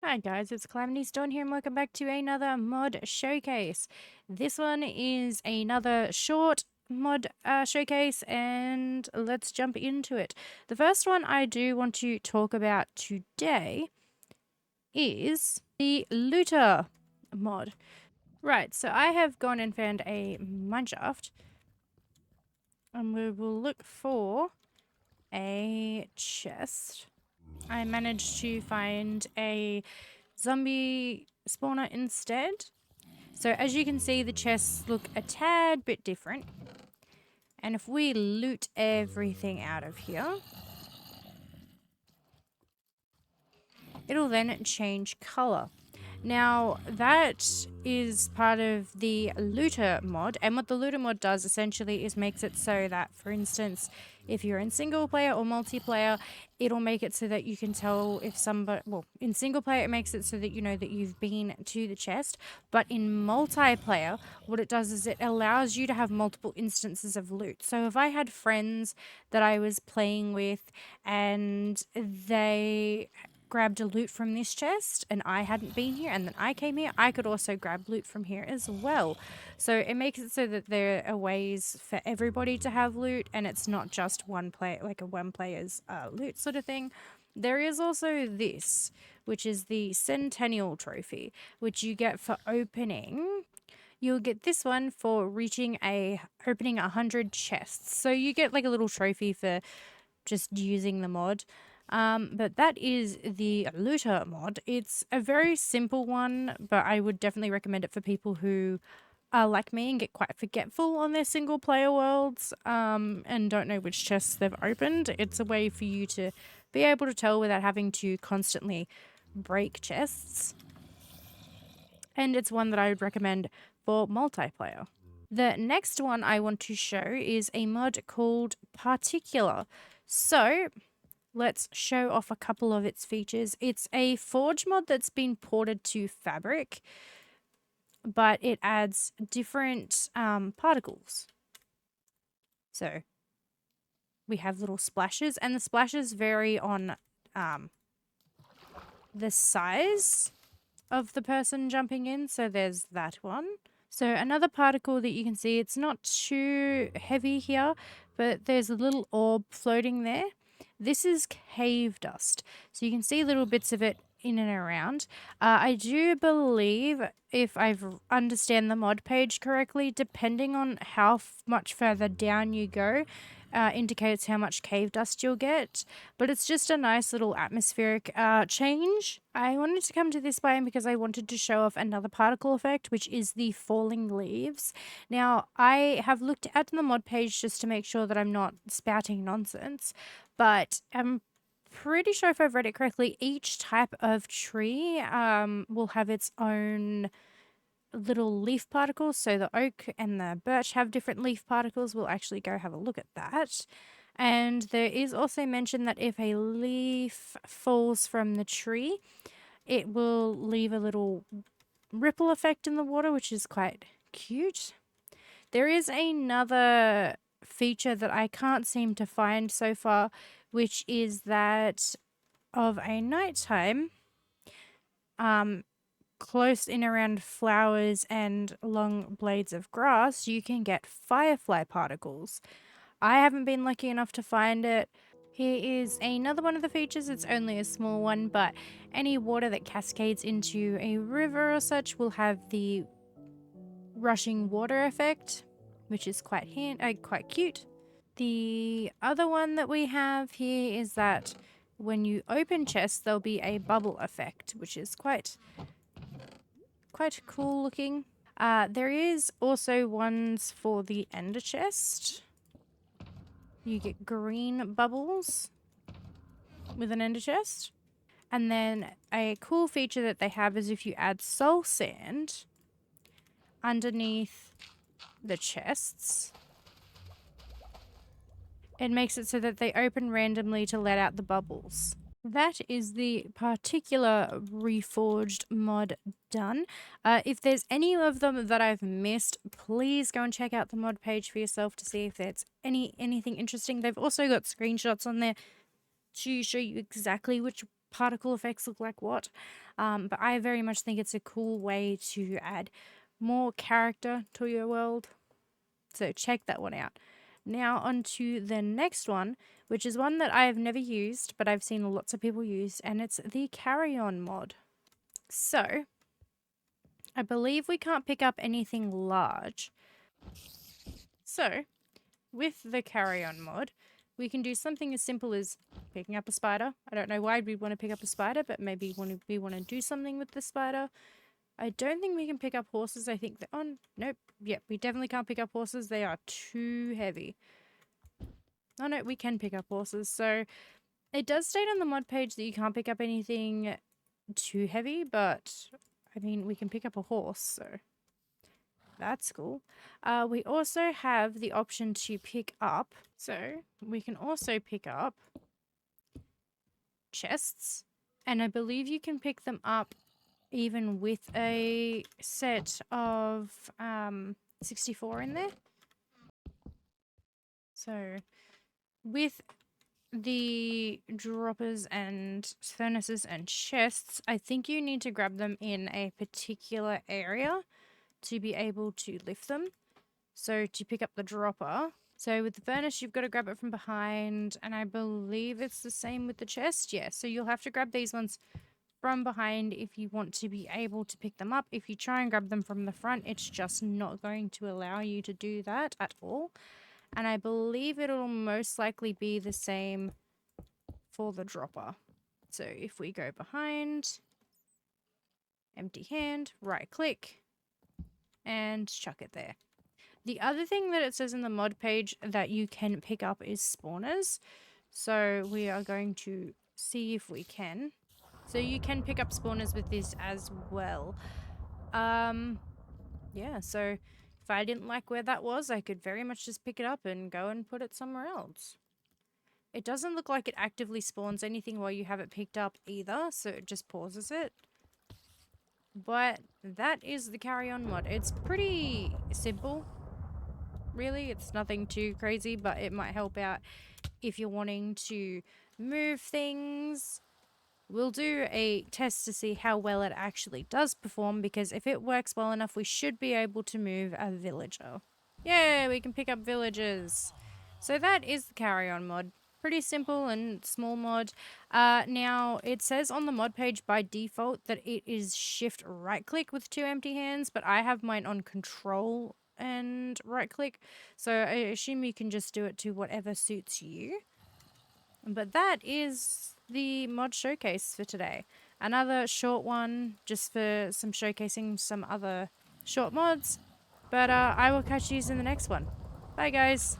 Hi guys, it's CalamitiesDawn here and welcome back to another mod showcase. This one is another short mod showcase and let's jump into it. The first one I do want to talk about today is the Lootr mod. Right, so I have gone and found a mineshaft and we will look for a chest. I managed to find a zombie spawner instead. So as you can see, the chests look a tad bit different. And if we loot everything out of here, it'll then change color. Now, that is part of the Lootr mod, and what the Lootr mod does essentially is makes it so that, for instance, if you're in single player or multiplayer, it'll make it so that you can tell if somebody, well, in single player it makes it so that you know that you've been to the chest, but in multiplayer, what it does is it allows you to have multiple instances of loot. So if I had friends that I was playing with and they grabbed a loot from this chest and I hadn't been here and then I came here, I could also grab loot from here as well. So it makes it so that there are ways for everybody to have loot and it's not just one player, like a one player's loot sort of thing. There is also this, which is the Centennial Trophy, which you get for opening. You'll get this one for opening 100 chests. So you get like a little trophy for just using the mod. But that is the Lootr mod. It's a very simple one, but I would definitely recommend it for people who are like me and get quite forgetful on their single player worlds and don't know which chests they've opened. It's a way for you to be able to tell without having to constantly break chests. And it's one that I would recommend for multiplayer. The next one I want to show is a mod called Particular. So let's show off a couple of its features. It's a Forge mod that's been ported to Fabric, but it adds different particles. So we have little splashes, and the splashes vary on the size of the person jumping in. So there's that one. So another particle that you can see, it's not too heavy here, but there's a little orb floating there. This is cave dust. So you can see little bits of it in and around. I do believe, if I understand the mod page correctly, depending on how much further down you go, indicates how much cave dust you'll get. But it's just a nice little atmospheric change. I wanted to come to this biome because I wanted to show off another particle effect, which is the falling leaves. Now, I have looked at the mod page just to make sure that I'm not spouting nonsense, but I'm pretty sure if I've read it correctly, each type of tree will have its own little leaf particles. So the oak and the birch have different leaf particles. We'll actually go have a look at that. And there is also mention that if a leaf falls from the tree, it will leave a little ripple effect in the water, which is quite cute. There is another feature that I can't seem to find so far, which is that of a nighttime, close in around flowers and long blades of grass, you can get firefly particles. I haven't been lucky enough to find it. Here is another one of the features. It's only a small one, but any water that cascades into a river or such will have the rushing water effect, which is quite cute. The other one that we have here is that when you open chests, there'll be a bubble effect, which is quite cool looking. There is also ones for the ender chest. You get green bubbles with an ender chest. And then a cool feature that they have is if you add soul sand underneath the chests, it makes it so that they open randomly to let out the bubbles. that is the particular Reforged mod done. If there's any of them that I've missed, please go and check out the mod page for yourself to see if there's anything interesting. They've also got screenshots on there to show you exactly which particle effects look like what. But I very much think it's a cool way to add more character to your world. So check that one out. Now on to the next one, which is one that I have never used, but I've seen lots of people use, and it's the carry-on mod. So I believe we can't pick up anything large. So with the carry-on mod, we can do something as simple as picking up a spider. I don't know why we'd want to pick up a spider, but maybe we want to do something with the spider. I don't think we can pick up horses. I think oh, nope. Yep, we definitely can't pick up horses. They are too heavy. Oh no, we can pick up horses. So it does state on the mod page that you can't pick up anything too heavy, but I mean, we can pick up a horse, so that's cool. We also have the option to pick up. So we can also pick up chests, and I believe you can pick them up even with a set of 64 in there. So with the droppers and furnaces and chests, I think you need to grab them in a particular area to be able to lift them. So to pick up the dropper, so with the furnace, you've got to grab it from behind, and I believe it's the same with the chest. Yeah, so you'll have to grab these ones from behind if you want to be able to pick them up. If you try and grab them from the front, it's just not going to allow you to do that at all. And I believe it'll most likely be the same for the dropper. So if we go behind, empty hand, right click, and chuck it there. The other thing that it says in the mod page that you can pick up is spawners. So we are going to see if we can. So you can pick up spawners with this as well. Yeah, so if I didn't like where that was, I could very much just pick it up and go and put it somewhere else. It doesn't look like it actively spawns anything while you have it picked up either, so it just pauses it. But that is the carry-on mod. It's pretty simple, really. It's nothing too crazy, but it might help out if you're wanting to move things. We'll do a test to see how well it actually does perform, because if it works well enough, we should be able to move a villager. Yeah, we can pick up villagers. So that is the carry-on mod. Pretty simple and small mod. Now, it says on the mod page by default that it is shift right-click with 2 empty hands, but I have mine on control and right-click. So I assume you can just do it to whatever suits you. But that is the mod showcase for today. Another short one just for some showcasing some other short mods. But I will catch you in the next one. Bye guys.